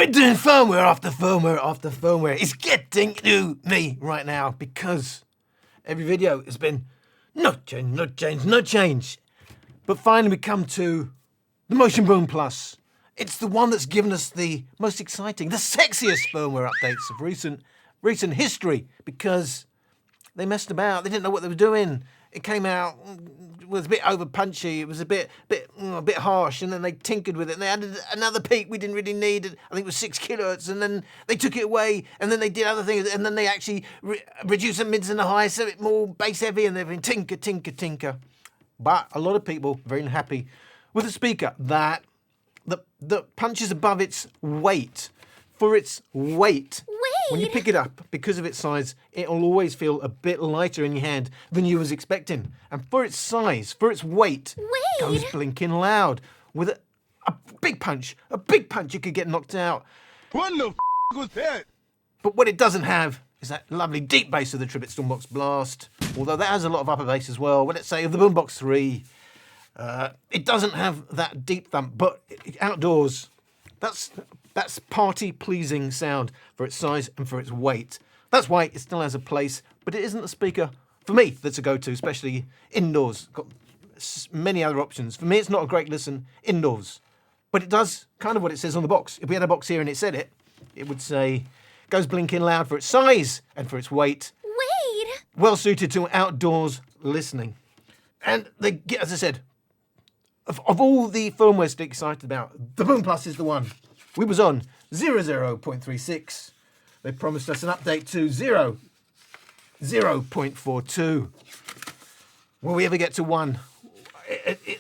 been doing firmware after firmware after firmware. It's getting to me right now because every video has been no change, no change, no change. But finally we come to the Motion Boom Plus. It's the one that's given us the most exciting, the sexiest firmware updates of recent history because they messed about. They didn't know what they were doing. It came out, was a bit over punchy. It was a bit harsh, and then they tinkered with it. And they added another peak we didn't really need. I think it was 6 kilohertz, and then they took it away, and then they did other things, and then they actually reduced the mids and the highs, so it more bass heavy, and they've been tinker, tinker, tinker. But a lot of people are very unhappy with a speaker that punches above its weight. For its weight, when you pick it up, because of its size, it'll always feel a bit lighter in your hand than you was expecting. And for its size, for its weight, goes blinking loud. With a big punch, you could get knocked out. What the f*** was that? But what it doesn't have is that lovely deep bass of the Tribbit Stormbox Blast, although that has a lot of upper bass as well. Well, let's say of the Boombox 3, it doesn't have that deep thump, but outdoors, that's party-pleasing sound for its size and for its weight. That's why it still has a place, but it isn't a speaker, for me, that's a go-to, especially indoors. Got many other options. For me, it's not a great listen indoors, but it does kind of what it says on the box. If we had a box here and it said it, it would say, goes blinking loud for its size and for its weight. Well suited to outdoors listening. And they get, as I said, of all the firmware to get excited about, the Boom Plus is the one. We was on 0.36. They promised us an update to 0.42. Will we ever get to 1?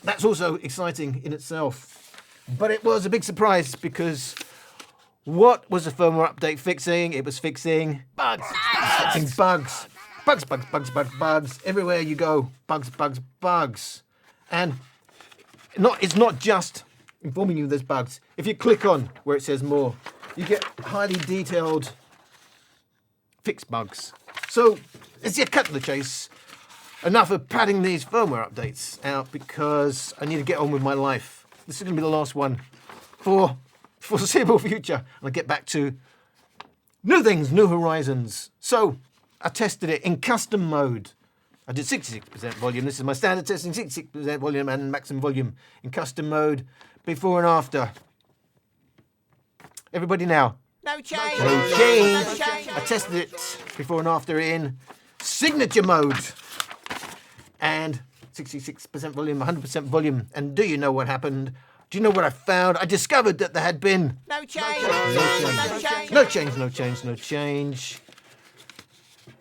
That's also exciting in itself. But it was a big surprise because what was the firmware update fixing? It was fixing bugs. Fixing bugs. Bugs. Everywhere you go, bugs. And it's not just informing you there's bugs. If you click on where it says more, you get highly detailed fixed bugs. So, let's get cut to the chase. Enough of padding these firmware updates out because I need to get on with my life. This is going to be the last one for foreseeable future. And I'll get back to new things, new horizons. So, I tested it in custom mode. I did 66% volume. This is my standard testing, 66% volume and maximum volume in custom mode. Before and after. Everybody now. No change. No change. I tested it before and after in signature mode. And 66% volume, 100% volume. And do you know what happened? Do you know what I found? I discovered that there had been No change. No change.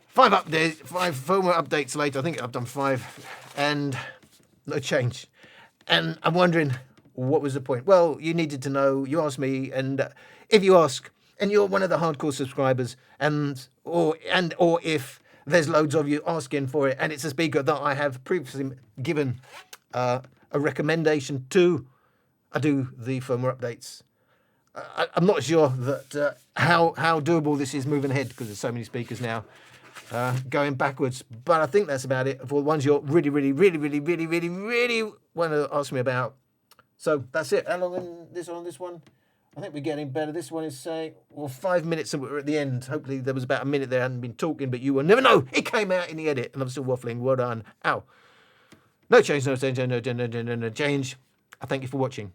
5 firmware updates later. I think I've done 5. And no change. And I'm wondering, what was the point? Well, you needed to know. You asked me, and if you ask, and you're one of the hardcore subscribers, or if there's loads of you asking for it, and it's a speaker that I have previously given a recommendation to, I do the firmware updates. I'm not sure that how doable this is moving ahead because there's so many speakers now going backwards. But I think that's about it for the ones you're really want to ask me about. So that's it. How long on this one? I think we're getting better. This one is saying, 5 minutes and we're at the end. Hopefully there was about a minute there. I hadn't been talking, but you will never know. It came out in the edit and I'm still waffling. Well done. Ow. No change. I thank you for watching.